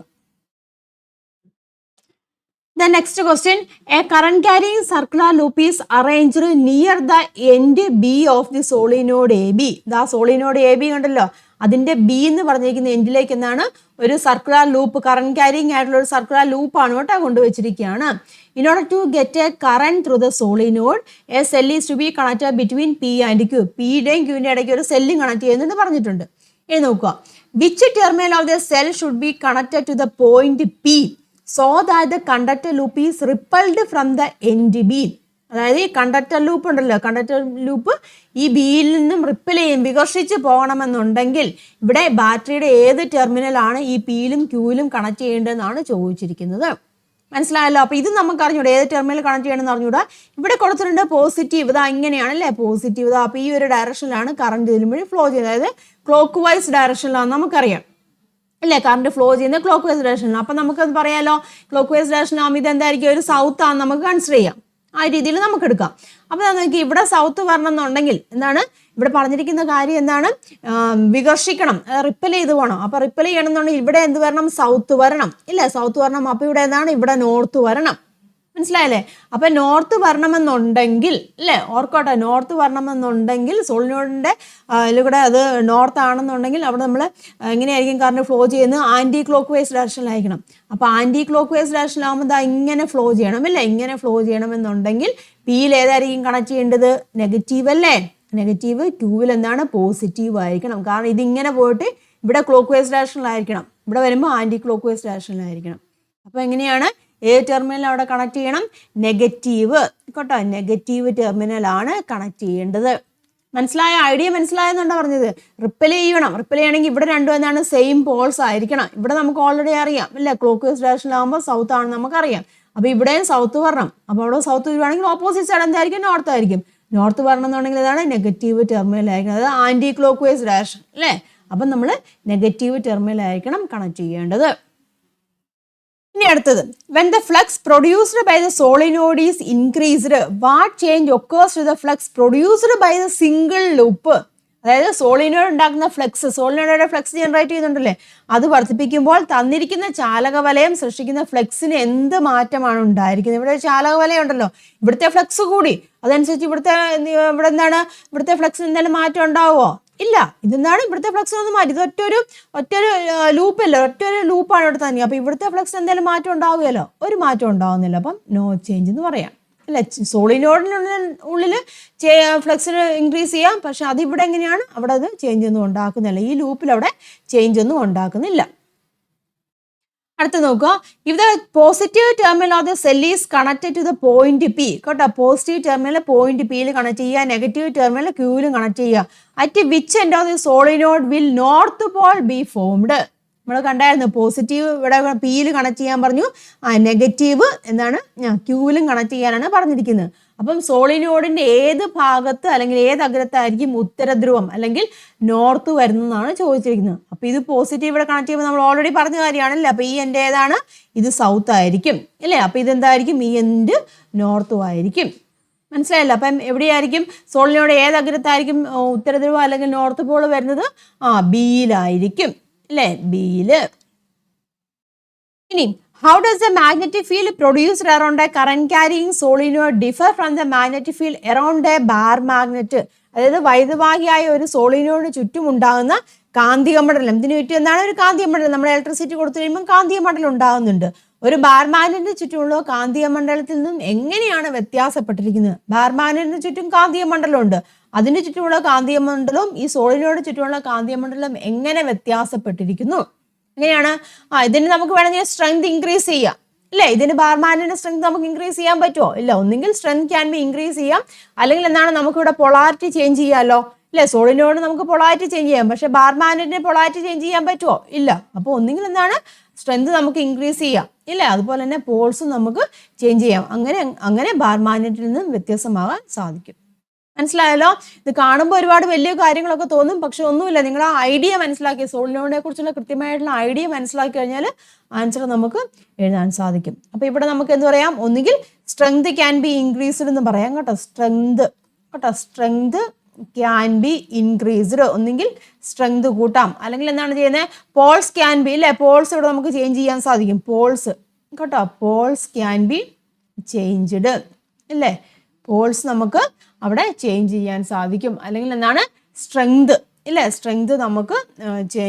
The next question, a current carrying circular loop is arranged near the end B of the solenoid AB. ദാ solenoid A B കണ്ടല്ലോ, അതിൻ്റെ B എന്ന് പറഞ്ഞിരിക്കുന്ന എൻഡിലേക്ക് എന്താണ് ഒരു circular loop, current carrying ആയിട്ടുള്ള ഒരു സർക്കുലർ ലൂപ്പാണ് കേട്ടോ കൊണ്ടുവച്ചിരിക്കുകയാണ്. In order to get a current through the solenoid, a cell is to be connected between P and Q. പിയുടെയും ക്യൂവിൻ്റെ ഇടയ്ക്ക് ഒരു സെല്ലും കണക്ട് ചെയ്യുന്നുണ്ട് പറഞ്ഞിട്ടുണ്ട്. ഇനി നോക്കുക, which terminal of the cell should be connected to the point P so that the conductor loop is repelled from the end B. അതായത് ഈ കണ്ടക്ടർ ലൂപ്പ് ഉണ്ടല്ലോ, കണ്ടക്ടർ ലൂപ്പ് ഈ ബിയിൽ നിന്നും റിപ്പൽ ചെയ്യും, വികർഷിച്ച് പോകണമെന്നുണ്ടെങ്കിൽ ഇവിടെ ബാറ്ററിയുടെ ഏത് ടെർമിനലാണ് ഈ പിയിലും ക്യൂയിലും കണക്ട് ചെയ്യേണ്ടതെന്നാണ് ചോദിച്ചിരിക്കുന്നത്. മനസ്സിലായല്ലോ. അപ്പോൾ ഇത് നമുക്ക് അറിഞ്ഞൂടാ, ഏത് ടെർമിനൽ കണക്ട് ചെയ്യണമെന്ന് അറിഞ്ഞൂടാ. ഇവിടെ കൊടുത്തിട്ടുണ്ട് പോസിറ്റീവ്, ഇതാ ഇങ്ങനെയാണല്ലേ പോസിറ്റീവ്, ഇതാ. അപ്പോൾ ഈ ഒരു ഡയറക്ഷനിലാണ് കറണ്ട് ഇതിലും വഴി ഫ്ലോ ചെയ്യുന്നത്, അതായത് ക്ലോക്ക് വൈസ് ഡയറക്ഷനിലാണ് നമുക്കറിയാം അല്ലേ കറണ്ട് ഫ്ലോ ചെയ്യുന്നത് ക്ലോക്ക് വൈസ് ഡയറക്ഷനിലാണ്. അപ്പം നമുക്കത് പറയാമല്ലോ, ക്ലോക്ക് വൈസ് ഡയറക്ഷനിലാകുമ്പോൾ ഇത് എന്തായിരിക്കും, ഒരു സൗത്ത് ആണ് നമുക്ക് കൺസിഡർ ചെയ്യാം ആ രീതിയിൽ നമുക്ക് എടുക്കാം. അപ്പോൾ നമുക്ക് ഇവിടെ സൗത്ത് വരണം എന്നുണ്ടെങ്കിൽ എന്താണ് ഇവിടെ പറഞ്ഞിരിക്കുന്ന കാര്യം എന്താണ്, വികർഷിക്കണം, റിപ്പൽ ചെയ്ത് പോകണം. അപ്പോൾ റിപ്പൽ ചെയ്യണമെന്നുണ്ടെങ്കിൽ ഇവിടെ എന്ത് വരണം, സൗത്ത് വരണം ഇല്ലേ, സൗത്ത് വരണം. അപ്പോൾ ഇവിടെ എന്താണ്, ഇവിടെ നോർത്ത് വരണം. മനസ്സിലായല്ലേ? അപ്പം നോർത്ത് വരണമെന്നുണ്ടെങ്കിൽ അല്ലേ, ഓർക്കോട്ടെ, നോർത്ത് വരണമെന്നുണ്ടെങ്കിൽ സോളിനോഡിൻ്റെ ഇതിലൂടെ അത് നോർത്ത് ആണെന്നുണ്ടെങ്കിൽ അവിടെ നമ്മൾ എങ്ങനെയായിരിക്കും കറണ്ട് ഫ്ലോ ചെയ്യുന്നത്, ആൻറ്റി ക്ലോക്ക് വൈസ് ഡയറക്ഷനിലായിരിക്കണം. അപ്പോൾ ആൻറ്റി ക്ലോക്ക് വൈസ് ഡയറക്ഷനിലാകുമ്പോൾ ഇതാ ഇങ്ങനെ ഫ്ലോ ചെയ്യണം അല്ലേ, ഇങ്ങനെ ഫ്ലോ ചെയ്യണമെന്നുണ്ടെങ്കിൽ പിയിൽ ഏതായിരിക്കും കണക്ട് ചെയ്യേണ്ടത്, നെഗറ്റീവ് അല്ലേ. നെഗറ്റീവ്, ക്യൂവിൽ എന്താണ്, പോസിറ്റീവ് ആയിരിക്കണം. കാരണം ഇതിങ്ങനെ പോയിട്ട് ഇവിടെ ക്ലോക്ക് വൈസ് ഡയറക്ഷനിലായിരിക്കണം, ഇവിടെ വരുമ്പോൾ ആൻറ്റി ക്ലോക്ക് വൈസ് ഡയറക്ഷനിലായിരിക്കണം. അപ്പോൾ എങ്ങനെയാണ്, ടെർമിനൽ അവിടെ കണക്ട് ചെയ്യണം, നെഗറ്റീവ് കേട്ടോ, നെഗറ്റീവ് ടെർമിനലാണ് കണക്ട് ചെയ്യേണ്ടത്. മനസ്സിലായ, ഐഡിയ മനസ്സിലായെന്നുണ്ടോ പറഞ്ഞത്? റിപ്പൽ ചെയ്യണം, റിപ്പൽ ചെയ്യണമെങ്കിൽ ഇവിടെ രണ്ടും എന്താണ്, സെയിം പോൾസ് ആയിരിക്കണം. ഇവിടെ നമുക്ക് ഓൾറെഡി അറിയാം അല്ലേ, ക്ലോക്ക് വൈസ് ഡയറക്ഷനിലാകുമ്പോൾ സൗത്ത് ആണെന്ന് നമുക്കറിയാം. അപ്പോൾ ഇവിടെയും സൗത്ത് വരണം. അപ്പോൾ അവിടെ സൗത്ത് വരുവാണെങ്കിൽ ഓപ്പോസിറ്റ് സൈഡ് എന്തായിരിക്കും, നോർത്ത് ആയിരിക്കും. നോർത്ത് വരണം എന്നുണ്ടെങ്കിൽ ഇതാണ് നെഗറ്റീവ് ടെർമിനൽ ആയിരിക്കണം, അത് ആൻറ്റി ക്ലോക്ക് വൈസ് ഡയറക്ഷൻ അല്ലേ. അപ്പം നമ്മൾ നെഗറ്റീവ് ടെർമിനൽ ആയിരിക്കണം കണക്ട് ചെയ്യേണ്ടത്. ഇനി അടുത്തത്, when the flux produced by the solenoid is increased, what change occurs to the flux produced by the single loop? അതായത് സോളിനോയിഡ് ഉണ്ടാക്കുന്ന ഫ്ലക്സ്, സോളിനോയിഡ് ഫ്ലക്സ് ജനറേറ്റ് ചെയ്യുന്നുണ്ടല്ലേ, അത് വർദ്ധിപ്പിക്കുമ്പോൾ തന്നിരിക്കുന്ന ചാലക വലയം സൃഷ്ടിക്കുന്ന ഫ്ലക്സിന് എന്ത് മാറ്റമാണ് ഉണ്ടായിരിക്കുന്നത്? ഇവിടെ ചാലക വലയം ഉണ്ടല്ലോ, ഇവിടുത്തെ ഫ്ലക്സ് കൂടി, അതനുസരിച്ച് ഇവിടെ എന്താണ്, ഇവിടുത്തെ ഫ്ലക്സിന് എന്തെങ്കിലും മാറ്റം ഉണ്ടാവുമോ? ഇല്ല. ഇതെന്താണ്, ഇവിടുത്തെ ഫ്ലക്സ് ഒന്നും മാറ്റി, ഇത് ഒറ്റൊരു ലൂപ്പല്ല, ഒറ്റൊരു ലൂപ്പാണ് ഇവിടെ തന്നെ. അപ്പോൾ ഇവിടുത്തെ ഫ്ലക്സ് എന്തെങ്കിലും മാറ്റം ഉണ്ടാവുകയല്ലോ? ഒരു മാറ്റം ഉണ്ടാവുന്നില്ല. അപ്പം നോ ചേഞ്ച് എന്ന് പറയാം അല്ലേ. സോളിനോഡിനുള്ളിൽ ഫ്ലക്സിന് ഇൻക്രീസ് ചെയ്യാം, പക്ഷെ അതിവിടെ എങ്ങനെയാണ്, അവിടെ അത് ചേഞ്ച് ഒന്നും ഉണ്ടാക്കുന്നില്ല, ഈ ലൂപ്പിൽ അവിടെ ചേഞ്ച് ഒന്നും ഉണ്ടാക്കുന്നില്ല. അടുത്ത നോക്കുക, if the positive terminal of the cell is connected to the point P കേട്ടോ, പോസിറ്റീവ് ടെർമിനൽ പോയിന്റ് പിയിൽ കണക്ട് ചെയ്യുക, നെഗറ്റീവ് ടെർമിനൽ ക്യൂവിലും കണക്ട് ചെയ്യുക. At which end of the solenoid will north pole be formed? നമ്മൾ കണ്ടായിരുന്നു, positive ഇവിടെ പിയിൽ connect ചെയ്യാൻ പറഞ്ഞു, നെഗറ്റീവ് എന്താണ് ക്യൂവിലും കണക്ട് ചെയ്യാനാണ് പറഞ്ഞിരിക്കുന്നത്. അപ്പം സോളിനോഡിന്റെ ഏത് ഭാഗത്ത് അല്ലെങ്കിൽ ഏത് അഗ്രത്തായിരിക്കും ഉത്തരധ്രുവം അല്ലെങ്കിൽ നോർത്ത് വരുന്നതാണ് ചോദിച്ചിരിക്കുന്നത്. അപ്പൊ ഇത് പോസിറ്റീവ് ഇവിടെ കണക്ട് ചെയ്യുമ്പോൾ നമ്മൾ ഓൾറെഡി പറഞ്ഞ കാര്യമാണല്ലേ. അപ്പൊ ഈ എൻഡ് ഏതാണ്, ഇത് സൗത്ത് ആയിരിക്കും അല്ലേ. അപ്പൊ ഇതെന്തായിരിക്കും, ഈ എൻഡ് നോർത്തും ആയിരിക്കും. മനസ്സിലായല്ലോ? അപ്പം എവിടെയായിരിക്കും സോളിനോഡ് ഏത് അഗ്രത്തായിരിക്കും ഉത്തരധ്രുവം അല്ലെങ്കിൽ നോർത്ത് പോൾ വരുന്നത്? ബിയിലായിരിക്കും അല്ലേ, ബിയില്. ഇനി how does the magnetic field produced around a current carrying solenoid differ from the magnetic field around a bar magnet? അതായത് വൈദ്യുതവാഹിയായ ഒരു സോളിനോയിഡിന് ചുറ്റും ഉണ്ടാകുന്ന കാന്തിക മണ്ഡലം, ഇതിന് ചുറ്റും എന്താണ്, ഒരു കാന്തിക മണ്ഡലം. നമ്മൾ ഇലക്ട്രിസിറ്റി കൊടുത്തു കഴിയുമ്പോൾ കാന്തിക മണ്ഡലം ഉണ്ടാകുന്നുണ്ട്. ഒരു ബാർ മാഗ്നറ്റിന് ചുറ്റുമുള്ള കാന്തിക മണ്ഡലത്തിൽ നിന്നും എങ്ങനെയാണ് വ്യത്യാസപ്പെട്ടിരിക്കുന്നത്? ബാർ മാഗ്നറ്റിന് ചുറ്റും കാന്തിക മണ്ഡലമുണ്ട്, അതിന് ചുറ്റുമുള്ള കാന്തിക മണ്ഡലവും ഈ സോളിനോയിഡ് ചുറ്റുമുള്ള കാന്തിക മണ്ഡലം എങ്ങനെ വ്യത്യാസപ്പെട്ടിരിക്കുന്നു? എങ്ങനെയാണ്? ഇതിന് നമുക്ക് വേണമെങ്കിൽ സ്ട്രെങ്ത് ഇൻക്രീസ് ചെയ്യാം അല്ലേ. ഇതിന് ബാർ മാഗ്നറ്റിന്റെ സ്ട്രെങ്ത് നമുക്ക് ഇൻക്രീസ് ചെയ്യാൻ പറ്റുമോ? ഇല്ല. ഒന്നെങ്കിൽ സ്ട്രെങ്ത് ക്യാൻ ബി ഇൻക്രീസ് ചെയ്യാം, അല്ലെങ്കിൽ എന്താണ്, നമുക്ക് ഇവിടെ പൊളാരിറ്റി ചേഞ്ച് ചെയ്യാമല്ലോ അല്ലേ. സോളിനോയിഡ് നമുക്ക് പൊളാരിറ്റി ചേഞ്ച് ചെയ്യാം, പക്ഷെ ബാർ മാഗ്നറ്റിന് പൊളാരിറ്റി ചേഞ്ച് ചെയ്യാൻ പറ്റുമോ? ഇല്ല. അപ്പോൾ ഒന്നെങ്കിൽ എന്താണ്, സ്ട്രെങ്ത് നമുക്ക് ഇൻക്രീസ് ചെയ്യാം ഇല്ലേ, അതുപോലെ തന്നെ പോൾസും നമുക്ക് ചേഞ്ച് ചെയ്യാം. അങ്ങനെ ബാർ മാഗ്നറ്റിൽ നിന്നും വ്യത്യാസമാകാൻ സാധിക്കും. മനസ്സിലായല്ലോ? ഇത് കാണുമ്പോൾ ഒരുപാട് വലിയ കാര്യങ്ങളൊക്കെ തോന്നും, പക്ഷെ ഒന്നുമില്ല. നിങ്ങൾ ആ ഐഡിയ മനസ്സിലാക്കി, സോളിനോയിഡിനെ കുറിച്ചുള്ള കൃത്യമായിട്ടുള്ള ഐഡിയ മനസ്സിലാക്കി കഴിഞ്ഞാൽ ആൻസർ നമുക്ക് എഴുതാൻ സാധിക്കും. അപ്പോൾ ഇവിടെ നമുക്ക് എന്ത് പറയാം, ഒന്നുകിൽ സ്ട്രെങ്ത് ക്യാൻ ബി ഇൻക്രീസ്ഡ് എന്ന് പറയാം കേട്ടോ, സ്ട്രെങ്ത് ക്യാൻ ബി ഇൻക്രീസ്ഡ്. ഒന്നുകിൽ സ്ട്രെങ്ത് കൂട്ടാം, അല്ലെങ്കിൽ എന്താണ് ചെയ്യുന്നത്, പോൾസ് ക്യാൻ ബി അല്ലേ, പോൾസ് ഇവിടെ നമുക്ക് ചേഞ്ച് ചെയ്യാൻ സാധിക്കും, പോൾസ് കേട്ടോ, പോൾസ് ക്യാൻ ബി ചേഞ്ച്ഡ് അല്ലേ, പോൾസ് നമുക്ക് അവിടെ ചേഞ്ച് ചെയ്യാൻ സാധിക്കും. അല്ലെങ്കിൽ എന്താണ്, സ്ട്രെങ്ത് ഇല്ലേ, സ്ട്രെങ്ത് നമുക്ക്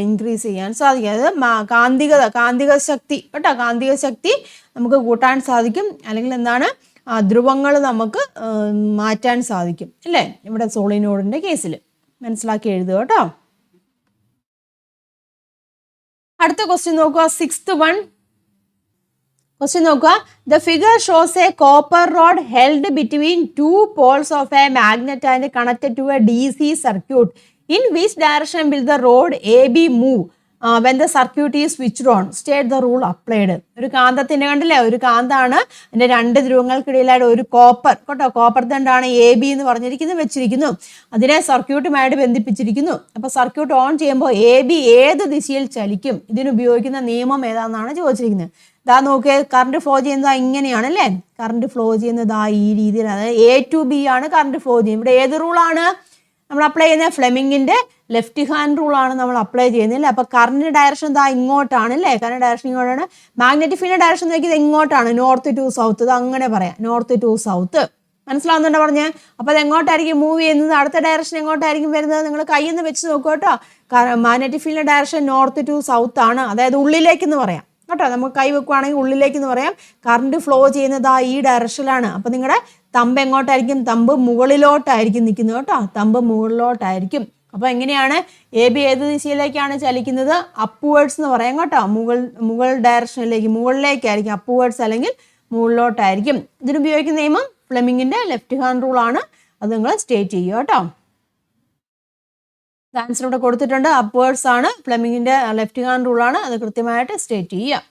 ഇൻക്രീസ് ചെയ്യാൻ സാധിക്കും. അതായത് കാന്തിക ശക്തി കേട്ടോ, കാന്തിക ശക്തി നമുക്ക് കൂട്ടാൻ സാധിക്കും. അല്ലെങ്കിൽ എന്താണ്, ധ്രുവങ്ങൾ നമുക്ക് മാറ്റാൻ സാധിക്കും അല്ലേ, ഇവിടെ സോളിനോഡിന്റെ കേസിൽ. മനസ്സിലാക്കി എഴുതുക കേട്ടോ. അടുത്ത ക്വസ്റ്റ്യൻ നോക്കുക, 6th one. ക്വസ്റ്റ്യൻ നോക്കുക, the figure shows a copper rod held between 2 poles of a magnet and connected to a DC circuit. In which direction will the rod AB move? When the circuit is switched on state the rule applied. ഒരു കാന്തത്തിന്റെ കണ്ടില്ലേ, ഒരു കാന്താണ്, അതിന്റെ രണ്ട് ധ്രുവങ്ങൾക്കിടയിലായിട്ട് ഒരു copper കേട്ടോ, copper ദണ്ടാണ് AB എന്ന് പറഞ്ഞിരിക്കുന്നത് വെച്ചിരിക്കുന്നു. അതിനെ സർക്യൂട്ടുമായിട്ട് ബന്ധിപ്പിച്ചിരിക്കുന്നു. അപ്പൊ സർക്യൂട്ട് ഓൺ ചെയ്യുമ്പോൾ AB ഏത് ദിശയിൽ ചലിക്കും, ഇതിനുപയോഗിക്കുന്ന നിയമം ഏതാണെന്നാണ് ചോദിച്ചിരിക്കുന്നത്. ഇതാ നോക്കിയേ, കറണ്ട് ഫ്ലോ ചെയ്യുന്നത് ഇങ്ങനെയാണ് അല്ലേ, കറണ്ട് ഫ്ലോ ചെയ്യുന്നത് ഈ രീതിയിൽ, അതായത് A to B ആണ് കറണ്ട് ഫ്ലോ ചെയ്യുന്നത്. ഇവിടെ ഏത് റൂളാണ് നമ്മൾ അപ്ലൈ ചെയ്യുന്നത്? ഫ്ലെമിങ്ങിന്റെ ലെഫ്റ്റ് ഹാൻഡ് റൂളാണ് നമ്മൾ അപ്ലൈ ചെയ്യുന്നത് അല്ലേ. അപ്പൊ കറണ്ട് ഡയറക്ഷൻ ഇതാ ഇങ്ങോട്ടാണ് അല്ലേ, കറണ്ട് ഡയറക്ഷൻ ഇങ്ങോട്ടാണ്. മാഗ്നറ്റിക് ഫീൽഡ് ഡയറക്ഷൻ നോക്കിയത് ഇങ്ങോട്ടാണ്, നോർത്ത് ടു സൗത്ത്. ഇത് അങ്ങനെ പറയാം, നോർത്ത് ടു സൗത്ത്. മനസ്സിലാവുന്നുണ്ടോ പറഞ്ഞേ? അപ്പൊ അത് എങ്ങോട്ടായിരിക്കും മൂവ് ചെയ്യുന്നത്, അടുത്ത ഡയറക്ഷൻ എങ്ങോട്ടായിരിക്കും വരുന്നത്? നിങ്ങൾ കയ്യിൽ നിന്ന് വെച്ച് നോക്കൂ കേട്ടോ. Magnetic field direction north to south ആണ്, അതായത് ഉള്ളിലേക്ക് എന്ന് പറയാം കേട്ടോ. നമുക്ക് കൈ വെക്കുവാണെങ്കിൽ ഉള്ളിലേക്ക് എന്ന് പറയാം. കറണ്ട് ഫ്ലോ ചെയ്യുന്നത് ഈ ഡയറക്ഷനിലാണ്. അപ്പൊ നിങ്ങളുടെ തമ്പ് എങ്ങോട്ടായിരിക്കും? തമ്പ് മുകളിലോട്ടായിരിക്കും നിൽക്കുന്നത് കേട്ടോ, തമ്പ് മുകളിലോട്ടായിരിക്കും. അപ്പൊ എങ്ങനെയാണ് AB ഏത് ദിശയിലേക്കാണ് ചലിക്കുന്നത്? അപ്വേർഡ്സ് എന്ന് പറയാം കേട്ടോ, മുകൾ ഡയറക്ഷനിലേക്ക്, മുകളിലേക്കായിരിക്കും, അപ്വേർഡ്സ് അല്ലെങ്കിൽ മുകളിലോട്ടായിരിക്കും. ഇതിനുപയോഗിക്കുന്ന നിയമം ഫ്ലെമിങ്ങിന്റെ ലെഫ്റ്റ് ഹാൻഡ് റൂൾ ആണ്. അത് നിങ്ങൾ സ്റ്റേറ്റ് ചെയ്യുക കേട്ടോ. ആൻസർ ഇവിടെ കൊടുത്തിട്ടുണ്ട്, അപ്വേർഡ്സ് ആണ്, ഫ്ലെമിങ്ങിന്റെ ലെഫ്റ്റ് ഹാൻഡ് റൂൾ ആണ്, അത് കൃത്യമായിട്ട് സ്റ്റേറ്റ് ചെയ്യുക.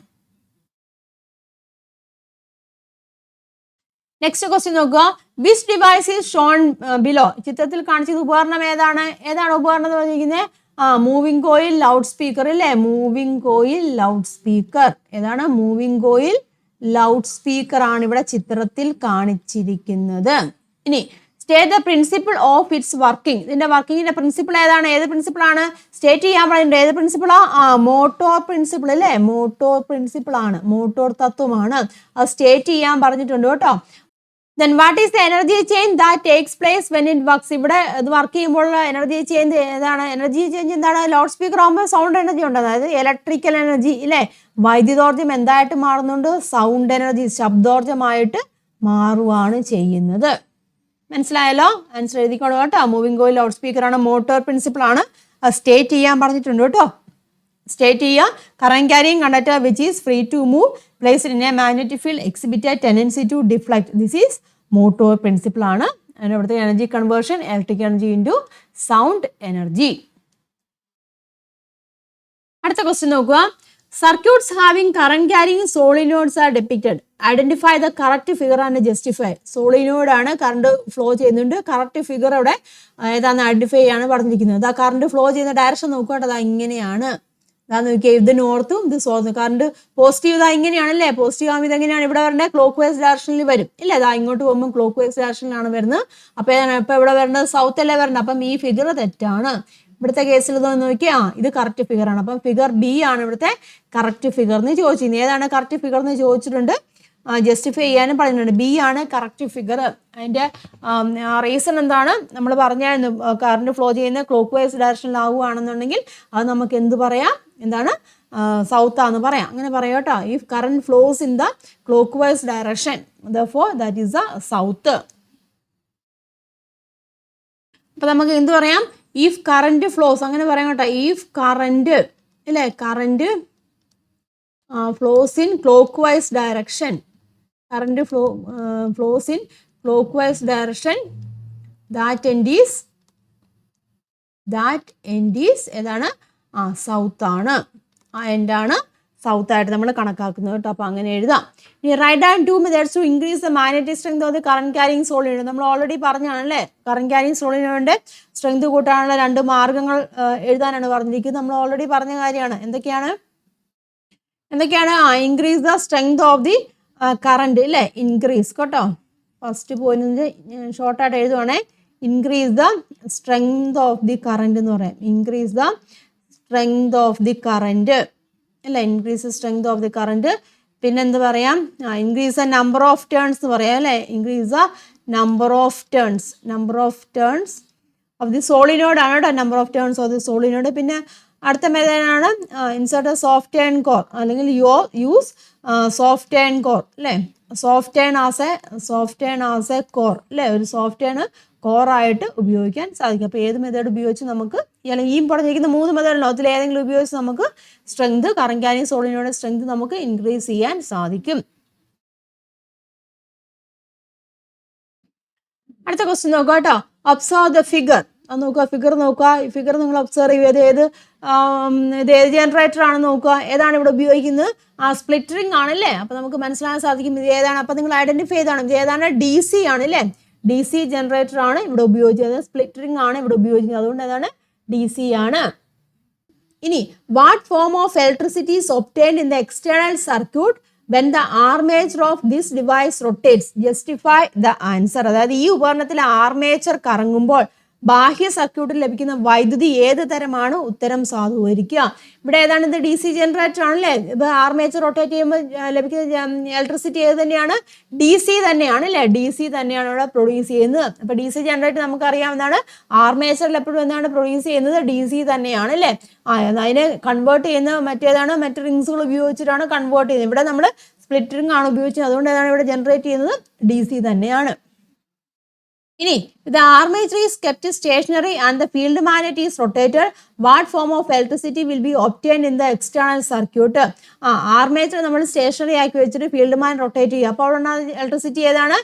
നെക്സ്റ്റ് ക്വസ്റ്റ്യൻ നോക്കുക. Which device is shown below? ചിത്രത്തിൽ കാണിച്ചത് ഉപകരണം ഏതാണ്? ഉപകരണം എന്ന് പറഞ്ഞിരിക്കുന്നത്? മൂവിംഗ് കോയിൽ ലൗഡ് സ്പീക്കർ അല്ലേ, മൂവിംഗ് കോയിൽ ലൗഡ് സ്പീക്കർ. ഏതാണ്? മൂവിംഗ് കോയിൽ ലൗഡ് സ്പീക്കർ ആണ് ഇവിടെ ചിത്രത്തിൽ കാണിച്ചിരിക്കുന്നത്. ഇനി state the principle of its working. ഇതിന്റെ വർക്കിങ്ങിന്റെ പ്രിൻസിപ്പിൾ ഏതാണ്? ഏത് പ്രിൻസിപ്പിൾ ആണ് സ്റ്റേറ്റ് ചെയ്യാൻ പറഞ്ഞിട്ടുണ്ട്? ഏത് പ്രിൻസിപ്പിളാ? മോട്ടോർ പ്രിൻസിപ്പിൾ അല്ലേ, മോട്ടോർ പ്രിൻസിപ്പിൾ ആണ്, മോട്ടോർ തത്വമാണ്. അത് സ്റ്റേറ്റ് ചെയ്യാൻ പറഞ്ഞിട്ടുണ്ട് കേട്ടോ. Then what is the energy change that takes place when it works? ഇവിടെ ഇത് വർക്ക് ചെയ്യുമ്പോൾ എനർജി ചേഞ്ച് ഏതാണ്? എനർജി ചേഞ്ച് എന്താണ്? ലൗഡ് സ്പീക്കർ ആകുമ്പോൾ സൗണ്ട് എനർജി ഉണ്ട്, അതായത് ഇലക്ട്രിക്കൽ എനർജി ഇല്ലേ. വൈദ്യുതോർജ്ജം എന്തായിട്ട് മാറുന്നുണ്ട്? സൗണ്ട് എനർജി, ശബ്ദോർജ്ജമായിട്ട് മാറുകയാണ് ചെയ്യുന്നത്. മനസ്സിലായല്ലോ? ആൻസർ എഴുതിക്കോളൂ കേട്ടോ. മൂവിംഗ് കോയിൽ ലൗഡ് സ്പീക്കർ ആണ്, മോട്ടോർ പ്രിൻസിപ്പിൾ ആണ്. സ്റ്റേറ്റ് ചെയ്യാൻ പറഞ്ഞിട്ടുണ്ട് കേട്ടോ. സ്റ്റേറ്റ് ചെയ്യുക. Current carrying conductor which is free to move placed in a magnetic field exhibit a tendency to deflect. This is motor principle ആണ്. അതിന് ഇവിടുത്തെ energy conversion electric energy into sound energy. അടുത്ത question നോക്കുക. Circuits having current carrying solenoids are depicted. Identify the correct figure and justify. Solenoid ആണ്, current flow ചെയ്യുന്നുണ്ട്. Correct figure അവിടെ ഏതാണെന്ന് identify ആണ് പറഞ്ഞിരിക്കുന്നത്. ആ കറണ്ട് ഫ്ലോ ചെയ്യുന്ന ഡയറക്ഷൻ നോക്കുകട്ടെ, അതാ ഇങ്ങനെയാണ്. അതാ നോക്കിയാൽ ഇത് നോർത്തും ഇത് സൗത്തും. കറണ്ട് പോസിറ്റീവ് ഇതാ ഇങ്ങനെയാണല്ലേ, പോസിറ്റീവ് ആകുമ്പോൾ ഇതെങ്ങനെയാണ് ഇവിടെ വരേണ്ടത്? ക്ലോക്ക് വൈസ് ഡയറക്ഷനിൽ വരും ഇല്ല, അതാ ഇങ്ങോട്ട് പോകുമ്പോൾ ക്ലോക്ക് വൈസ് ഡയറക്ഷനിലാണ് വരുന്നത്. അപ്പൊ ഇപ്പൊ ഇവിടെ വരേണ്ടത് സൗത്ത് അല്ലേ വരേണ്ടത്. അപ്പം ഈ ഫിഗർ തെറ്റാണ്. ഇവിടുത്തെ കേസിൽ ഇതൊന്ന് നോക്കിയാ ഇത് കറക്റ്റ് ഫിഗർ ആണ്. അപ്പം ഫിഗർ B ആണ് ഇവിടുത്തെ കറക്റ്റ് ഫിഗർ എന്ന് ചോദിച്ചിരുന്നത്. ഏതാണ് കറക്റ്റ് ഫിഗർ എന്ന് ചോദിച്ചിട്ടുണ്ട്, ജസ്റ്റിഫൈ ചെയ്യാനും പറഞ്ഞിട്ടുണ്ട്. B ആണ് കറക്റ്റ് ഫിഗർ. അതിന്റെ റീസൺ എന്താണ്? നമ്മൾ പറഞ്ഞായിരുന്നു, കറണ്ട് ഫ്ലോ ചെയ്യുന്ന ക്ലോക്ക് വൈസ് ഡയറക്ഷനിലാവുകയാണെന്നുണ്ടെങ്കിൽ അത് നമുക്ക് എന്ത് പറയാം? എന്താണ്? സൗത്ത് ആണെന്ന് പറയാം. അങ്ങനെ പറയാം കേട്ടോ. If current flows in the clockwise direction therefore that is the south. അപ്പൊ നമുക്ക് എന്ത് പറയാം? ഇഫ് കറന്റ് ഫ്ലോസ്, അങ്ങനെ പറയാം കേട്ടോ. ഇഫ് കറന്റ് അല്ലേ, current flows in clockwise direction, current flows in clockwise direction, that end is ഏതാണ്? South ആണ്. ആ എൻഡാണ് സൗത്ത് ആയിട്ട് നമ്മൾ കണക്കാക്കുന്നത് കേട്ടോ. അപ്പൊ അങ്ങനെ എഴുതാം. ഇനി write and two methods to increase the magnetic strength of the current carrying solenoid. നമ്മൾ ഓൾറെഡി പറഞ്ഞാണല്ലേ, കറന്റ് ക്യാരിയിങ് സോളിനോയിഡിന്റെ സ്ട്രെങ്ത് കൂട്ടാനുള്ള 2 മാർഗങ്ങൾ എഴുതാനാണ് പറഞ്ഞിരിക്കുന്നത്. നമ്മൾ ഓൾറെഡി പറഞ്ഞ കാര്യമാണ്. എന്തൊക്കെയാണ്? Increase the strength of the current അല്ലേ, ഇൻക്രീസ് കേട്ടോ. ഫസ്റ്റ് പോയിന്റ് ഞാൻ ഷോർട്ടായിട്ട് എഴുതുവാണേ. Increase the strength of the current എന്ന് പറയാം. Increase the strength of the current അല്ലേ, increase strength of the current. പിന്നെ എന്ത് പറയാം? Increase the number of turns എന്ന് പറയാം അല്ലേ. Increase the number of turns of the solenoid ആണ് കേട്ടോ, number of turns of the solenoid. പിന്നെ അടുത്ത മെത്തേഡാണ് ഇൻസേർട്ട് സോഫ്റ്റ് ടേൺ കോർ, അല്ലെങ്കിൽ യൂസ് സോഫ്റ്റ് ടേൺ കോർ അല്ലേ. Soft turn as A core അല്ലേ, ഒരു സോഫ്റ്റ് ടേൺ കോറായിട്ട് ഉപയോഗിക്കാൻ സാധിക്കും. അപ്പോൾ ഏത് മെത്തേഡ് ഉപയോഗിച്ച് നമുക്ക്, അല്ലെങ്കിൽ ഈ പറഞ്ഞിരിക്കുന്ന 3 മെത്തേഡുണ്ടോ, അതിൽ ഏതെങ്കിലും ഉപയോഗിച്ച് നമുക്ക് strength, current carrying solenoid strength നമുക്ക് ഇൻക്രീസ് ചെയ്യാൻ സാധിക്കും. അടുത്ത ക്വസ്റ്റ്യൻ നോക്കാം കേട്ടോ. Observe the figure. അത് നോക്കുക, ഫിഗർ നോക്കുക. ഈ ഫിഗർ നിങ്ങൾ ഒബ്സർവ് ചെയ്ത് ഇത് ഏത് ജനറേറ്റർ ആണ് നോക്കുക. ഏതാണ് ഇവിടെ ഉപയോഗിക്കുന്നത്? സ്പ്ലിറ്ററിംഗ് ആണല്ലേ. അപ്പോൾ നമുക്ക് മനസ്സിലാക്കാൻ സാധിക്കും ഇത് ഏതാണ്. അപ്പോൾ നിങ്ങൾ ഐഡന്റിഫൈ ചെയ്താണ് ഇത് ഏതാണ്. DC ആണ് അല്ലേ. DC ജനറേറ്റർ ആണ് ഇവിടെ ഉപയോഗിച്ചത്. സ്പ്ലിറ്ററിംഗ് ആണ് ഇവിടെ ഉപയോഗിക്കുന്നത്. അതുകൊണ്ട് ഏതാണ്? DC ആണ്. ഇനി what form of electricity is obtained in the external circuit when the armature of this device rotates? Justify the answer. അതായത് ഈ ഉപകരണത്തിൽ ആർമേച്ചർ കറങ്ങുമ്പോൾ ബാഹ്യ സർക്യൂട്ടിൽ ലഭിക്കുന്ന വൈദ്യുതി ഏത് തരമാണ്? ഉത്തരം സാധൂകരിക്കുക. ഇവിടെ ഏതാണ്? ഇത് DC ജനറേറ്റർ ആണല്ലേ. ഇപ്പോൾ ആർമേച്ചർ റൊട്ടേറ്റ് ചെയ്യുമ്പോൾ ലഭിക്കുന്ന ഇലക്ട്രിസിറ്റി ഏത് തന്നെയാണ്? DC തന്നെയാണ് അല്ലേ. DC തന്നെയാണ് ഇവിടെ പ്രൊഡ്യൂസ് ചെയ്യുന്നത്. അപ്പോൾ DC ജനറേറ്റർ നമുക്കറിയാവുന്നതാണ്. ആർമേച്ചറിൽ എപ്പോഴും എന്താണ് പ്രൊഡ്യൂസ് ചെയ്യുന്നത്? DC തന്നെയാണ് അല്ലേ. അതിനെ കൺവേർട്ട് ചെയ്യുന്ന മറ്റേതാണ്? മറ്റ് റിങ്സുകൾ ഉപയോഗിച്ചിട്ടാണ് കൺവേർട്ട് ചെയ്യുന്നത്. ഇവിടെ നമ്മൾ സ്പ്ലിറ്ററിംഗ് ആണ് ഉപയോഗിച്ചത്. അതുകൊണ്ട് ഏതാണ് ഇവിടെ ജനറേറ്റ് ചെയ്യുന്നത്? DC തന്നെയാണ്. ഇനി the armature is kept stationary and the field magnet is rotated. What form of electricity will be obtained in the external circuit? Armature നമ്മൾ സ്റ്റേഷനറി ആക്കി വെച്ചിട്ട് ഫീൽഡ് മാഗ്നറ്റ് റൊട്ടേറ്റ് ചെയ്യുക. അപ്പോൾ അവിടെ ഇലക്ട്രിസിറ്റി ഏതാണ്?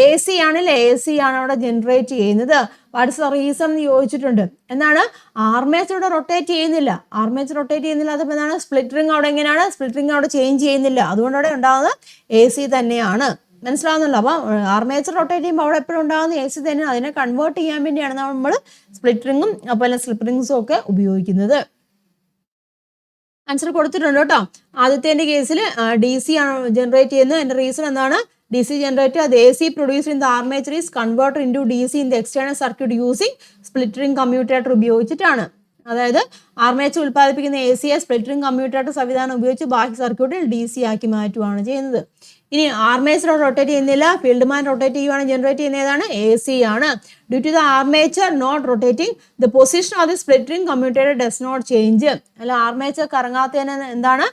AC ആണല്ലേ. AC ആണ് അവിടെ ജനറേറ്റ് ചെയ്യുന്നത്. വാട്ട്സ് ദ റീസൺ എന്ന് ചോദിച്ചിട്ടുണ്ട്. എന്താണ്? ആർമേച്ചർ ഇവിടെ റൊട്ടേറ്റ് ചെയ്യുന്നില്ല. ആർമേച്ചർ റൊട്ടേറ്റ് ചെയ്യുന്നില്ല. അതിപ്പോൾ എന്താണ്? സ്പ്ലിറ്ററിംഗ് അവിടെ എങ്ങനെയാണ്? സ്പ്ലിറ്ററിംഗ് അവിടെ ചേഞ്ച് ചെയ്യുന്നില്ല. അതുകൊണ്ട് അവിടെ ഉണ്ടാകുന്നത് AC തന്നെയാണ്. മനസ്സിലാവുന്നല്ലോ. അപ്പോൾ ആർമേച്ചർ റൊട്ടേറ്റ് ചെയ്യുമ്പോൾ അവിടെ എപ്പോഴും ഉണ്ടാകുന്ന AC തന്നെ. അതിനെ കൺവേർട്ട് ചെയ്യാൻ വേണ്ടിയാണ് നമ്മൾ സ്പ്ലിറ്ററിങ്ങും അതുപോലെ സ്ലിപ്പറിങ്സും ഒക്കെ ഉപയോഗിക്കുന്നത്. ആൻസർ കൊടുത്തിട്ടുണ്ട് കേട്ടോ. ആദ്യത്തെ കേസിൽ DC ആണ് ജനറേറ്റ് ചെയ്യുന്നത്. അതിന്റെ റീസൺ എന്താണ്? DC ജനറേറ്റർ അത് AC produced in the armature is converted into DC in the external circuit using split ring commutator ഉപയോഗിച്ചിട്ടാണ്. അതായത് ആർമേച്ചർ ഉൽപ്പാദിപ്പിക്കുന്ന AC സ്പ്ലിറ്ററിംഗ് കമ്മ്യൂട്ടേറ്റർ സംവിധാനം ഉപയോഗിച്ച് ബാഹ്യ സർക്യൂട്ടിൽ DC ആക്കി മാറ്റുകയാണ് ചെയ്യുന്നത്. ഇനി ആർമേച്ചർ റൊട്ടേറ്റ് ചെയ്യുന്നില്ല. ഫീൽഡ് മാഗ്നറ്റ് റൊട്ടേറ്റ് ചെയ്യുവാണ്. ജനറേറ്റ് ചെയ്യുന്ന ഏതാണ്? AC ആണ്. Due to the armature not rotating the position of the split ring commutator does not change. അല്ല ആർമേച്ചർ കറങ്ങാത്തതിന് എന്താണ്?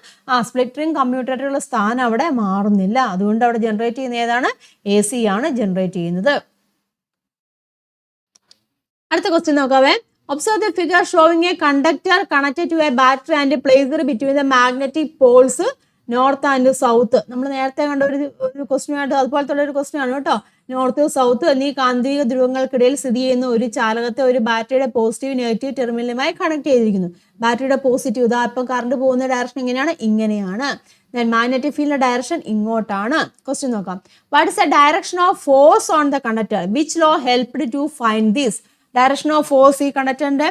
സ്പ്ലിറ്ററിംഗ് കമ്മ്യൂട്ടേറ്ററുടെ സ്ഥാനം അവിടെ മാറുന്നില്ല. അതുകൊണ്ട് അവിടെ ജനറേറ്റ് ചെയ്യുന്ന ഏതാണ്? AC ആണ് ജനറേറ്റ് ചെയ്യുന്നത്. അടുത്ത question നോക്കാവേ. Observe the figure showing a conductor connected to a battery and placed between the magnetic poles north and south. നമ്മൾ നേരത്തെ കണ്ട ഒരു ക്വസ്റ്റ്യൻ ആയിട്ട് അതുപോലത്തെ ഒരു ക്വസ്റ്റ്യൻ ആണ് കേട്ടോ. നോർത്ത് സൗത്ത് എന്നീ കാന്തിക ധ്രുവങ്ങൾക്കിടയിൽ സ്ഥിതി ചെയ്യുന്ന ഒരു ചാലകത്തെ ഒരു ബാറ്ററിയുടെ പോസിറ്റീവ് നെഗറ്റീവ് ടെർമിനലുമായി കണക്ട് ചെയ്തിരിക്കുന്നു. ബാറ്ററിയുടെ പോസിറ്റീവ് ഇതാ ഇപ്പം കറണ്ട് പോകുന്ന ഡയറക്ഷൻ എങ്ങനെയാണ്? ഇങ്ങനെയാണ്. മാഗ്നറ്റിക് ഫീൽഡിന്റെ ഡയറക്ഷൻ ഇങ്ങോട്ടാണ്. ക്വസ്റ്റ്യൻ നോക്കാം. What is the direction of force on the conductor? Which law helped to find this? Direction of force, ഈ കണ്ടക്ടറിന്റെ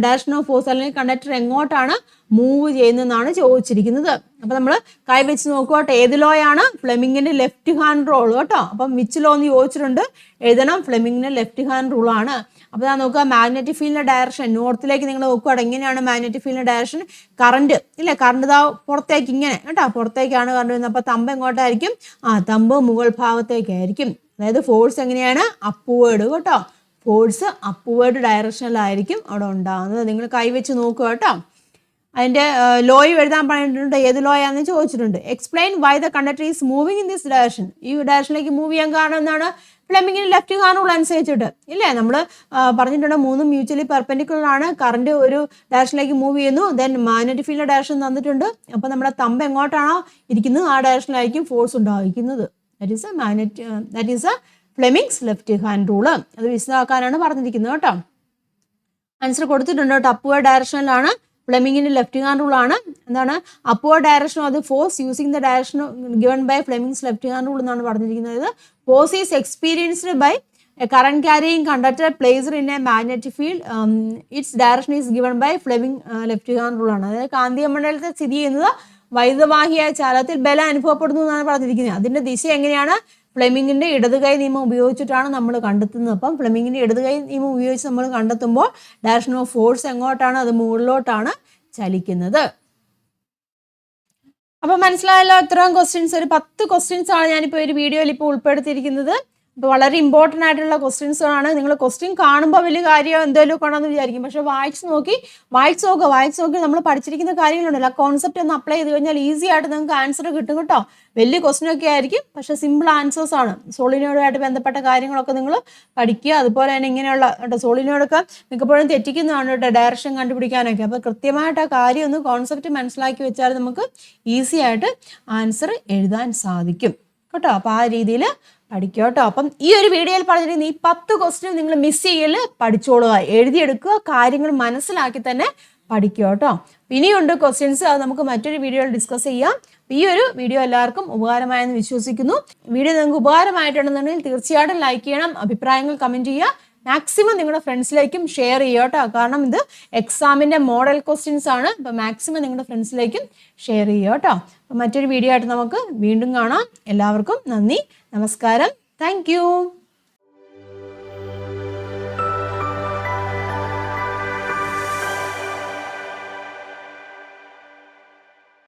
ഡയറക്ഷൻ ഓഫ് ഫോഴ്സ് അല്ലെങ്കിൽ കണ്ടക്ടർ എങ്ങോട്ടാണ് മൂവ് ചെയ്യുന്നതെന്നാണ് ചോദിച്ചിരിക്കുന്നത്. അപ്പൊ നമ്മൾ കൈവച്ച് നോക്കുക. ഏത് ലോയാണ്? ഫ്ലെമിങ്ങിന്റെ ലെഫ്റ്റ് ഹാൻഡ് റൂൾ കേട്ടോ. അപ്പം വിച്ച് ലോ എന്ന് ചോദിച്ചിട്ടുണ്ട്. എഴുതണം ഫ്ലെമിങ്ങിന്റെ ലെഫ്റ്റ് ഹാൻഡ് റൂൾ ആണ്. അപ്പോൾ ഞാൻ നോക്കുക മാഗ്നറ്റിക് ഫീൽഡിന്റെ ഡയറക്ഷൻ നോർത്തിലേക്ക് നിങ്ങൾ നോക്കുക. എങ്ങനെയാണ് മാഗ്നറ്റിക് ഫീൽഡിന്റെ ഡയറക്ഷൻ? കറണ്ട് ഇല്ലേ, കറണ്ട് ഇതാ പുറത്തേക്ക് ഇങ്ങനെ കേട്ടോ, പുറത്തേക്കാണ് കറണ്ട് വരുന്നത്. അപ്പോൾ തമ്പ് എങ്ങോട്ടായിരിക്കും? തമ്പ് മുകൾ ഭാഗത്തേക്കായിരിക്കും. അതായത് ഫോഴ്സ് എങ്ങനെയാണ്? അപ്വേർഡ് കേട്ടോ. ഫോഴ്സ് അപ്വേർഡ് ഡയറക്ഷനിലായിരിക്കും അവിടെ ഉണ്ടാകുന്നത്. നിങ്ങൾ കൈവച്ച് നോക്കുക കേട്ടോ. അതിൻ്റെ ലോയ് എഴുതാൻ പറഞ്ഞിട്ടുണ്ട്. ഏത് ലോയാന്ന് ചോദിച്ചിട്ടുണ്ട്. Explain why the conductor is moving in this direction. ഈ ഡയറക്ഷനിലേക്ക് മൂവ് ചെയ്യാൻ കാരണം എന്താണ്? ഫ്ലെമിങ്ങിന് ലെഫ്റ്റ് ഹാൻഡ് റൂൾ അനുസരിച്ചിട്ട് ഇല്ലേ. നമ്മൾ പറഞ്ഞിട്ടുണ്ട് 3 മ്യൂച്വലി പെർപെൻഡിക്കുലർ ആണ്. കറണ്ട് ഒരു ഡയറക്ഷനിലേക്ക് മൂവ് ചെയ്യുന്നു. ദെൻ മാഗ്നറ്റിക് ഫീൽഡ് ഡയറക്ഷൻ തന്നിട്ടുണ്ട്. അപ്പോൾ നമ്മുടെ തമ്പ് എങ്ങോട്ടാണോ ഇരിക്കുന്നത് ആ ഡയറക്ഷനിലായിരിക്കും ഫോഴ്സ് ഉണ്ടായിരിക്കുന്നത്. That is a Fleming's left hand rule. അത് വിശദമാക്കാനാണ് പറഞ്ഞിരിക്കുന്നത് കേട്ടോ. ആൻസർ കൊടുത്തിട്ടുണ്ട് കേട്ടോ. അപ്വേർഡ് ഡയറക്ഷനിലാണ്. ഫ്ലെമിങ്ങിന്റെ ലെഫ്റ്റ് ഹാൻഡ് റൂൾ ആണ്. എന്താണ്? Upward direction of the force using the direction given by Fleming's left hand rule എന്നാണ് പറഞ്ഞിരിക്കുന്നത്. Force is experienced by a current carrying conductor placed in a magnetic field. Its direction is given by Fleming left hand rule ആണ്. അതായത് കാന്തിക മണ്ഡലത്തിൽ സ്ഥിതി ചെയ്യുന്നത് വൈദ്യുതവാഹിയായ ചാലകത്തിൽ ബലം അനുഭവപ്പെടുന്നു എന്നാണ് പറഞ്ഞിരിക്കുന്നത്. അതിന്റെ ദിശ എങ്ങനെയാണ്? ഫ്ലെമിങ്ങിന്റെ ഇടതുകൈ നിയമം ഉപയോഗിച്ചിട്ടാണ് നമ്മൾ കണ്ടെത്തുന്നത്. അപ്പം ഫ്ലെമിങ്ങിന്റെ ഇടതുകൈ നിയമം ഉപയോഗിച്ച് നമ്മൾ കണ്ടെത്തുമ്പോൾ ഡയറക്ഷൻ ഓഫ് ഫോഴ്സ് എങ്ങോട്ടാണ്? അത് മുകളിലോട്ടാണ് ചലിക്കുന്നത്. അപ്പൊ മനസ്സിലായല്ലോ. ഇത്രയും ക്വസ്റ്റ്യൻസ്, ഒരു 10 ക്വസ്റ്റ്യൻസ് ആണ് ഞാനിപ്പോൾ ഒരു വീഡിയോയിൽ ഇപ്പോൾ ഉൾപ്പെടുത്തിയിരിക്കുന്നത്. അപ്പോൾ വളരെ ഇമ്പോർട്ടൻ്റ് ആയിട്ടുള്ള ക്വസ്റ്റ്യൻസാണ്. നിങ്ങൾ ക്വസ്റ്റ്യൻ കാണുമ്പോൾ വലിയ കാര്യം എന്തെങ്കിലും കൊണ്ടാന്ന് വിചാരിക്കും. പക്ഷെ വായിച്ച് നോക്കി നമ്മൾ പഠിച്ചിരിക്കുന്ന കാര്യങ്ങളുണ്ടല്ലോ, ആ കോൺസെപ്റ്റ് ഒന്ന് അപ്ലൈ ചെയ്ത് കഴിഞ്ഞാൽ ഈസി ആയിട്ട് നിങ്ങൾക്ക് ആൻസർ കിട്ടും കേട്ടോ. വലിയ ക്വസ്റ്റ്യൻ ഒക്കെ ആയിരിക്കും, പക്ഷെ സിമ്പിൾ ആൻസേഴ്സ് ആണ്. സോളിനോയിഡുമായിട്ട് ബന്ധപ്പെട്ട കാര്യങ്ങളൊക്കെ നിങ്ങൾ പഠിക്കുക. അതുപോലെ തന്നെ ഇങ്ങനെയുള്ള കേട്ടോ സോളിനോയിഡൊക്കെ മിക്കപ്പോഴും തെറ്റിക്കുന്നതാണ് കേട്ടോ ഡയറക്ഷൻ കണ്ടുപിടിക്കാനൊക്കെ. അപ്പോൾ കൃത്യമായിട്ട് ആ കാര്യം ഒന്ന് കോൺസെപ്റ്റ് മനസ്സിലാക്കി വെച്ചാൽ നമുക്ക് ഈസി ആയിട്ട് ആൻസർ എഴുതാൻ സാധിക്കും കേട്ടോ. അപ്പോൾ ആ രീതിയിൽ പഠിക്കുക കേട്ടോ. അപ്പം ഈ ഒരു വീഡിയോയിൽ പറഞ്ഞിരിക്കുന്ന ഈ 10 ക്വസ്റ്റ്യൻ നിങ്ങൾ മിസ് ചെയ്യല്, പഠിച്ചോളുക, എഴുതിയെടുക്കുക, കാര്യങ്ങൾ മനസ്സിലാക്കി തന്നെ പഠിക്കുക കേട്ടോ. ഇനിയുണ്ട് ക്വസ്റ്റ്യൻസ്, അത് നമുക്ക് മറ്റൊരു വീഡിയോയിൽ ഡിസ്കസ് ചെയ്യാം. ഈ ഒരു വീഡിയോ എല്ലാവർക്കും ഉപകാരമായെന്ന് വിശ്വസിക്കുന്നു. വീഡിയോ നിങ്ങൾക്ക് ഉപകാരമായിട്ടുണ്ടെന്നുണ്ടെങ്കിൽ തീർച്ചയായിട്ടും ലൈക്ക് ചെയ്യണം, അഭിപ്രായങ്ങൾ കമൻറ്റ് ചെയ്യുക, മാക്സിമം നിങ്ങളുടെ ഫ്രണ്ട്സിലേക്കും ഷെയർ ചെയ്യുക കേട്ടോ. കാരണം ഇത് എക്സാമിൻ്റെ മോഡൽ ക്വസ്റ്റ്യൻസ് ആണ്. അപ്പോൾ മാക്സിമം നിങ്ങളുടെ ഫ്രണ്ട്സിലേക്കും ഷെയർ ചെയ്യുക കേട്ടോ. അപ്പോൾ മറ്റൊരു വീഡിയോ ആയിട്ട് നമുക്ക് വീണ്ടും കാണാം. എല്ലാവർക്കും നന്ദി, നമസ്കാരം, താങ്ക്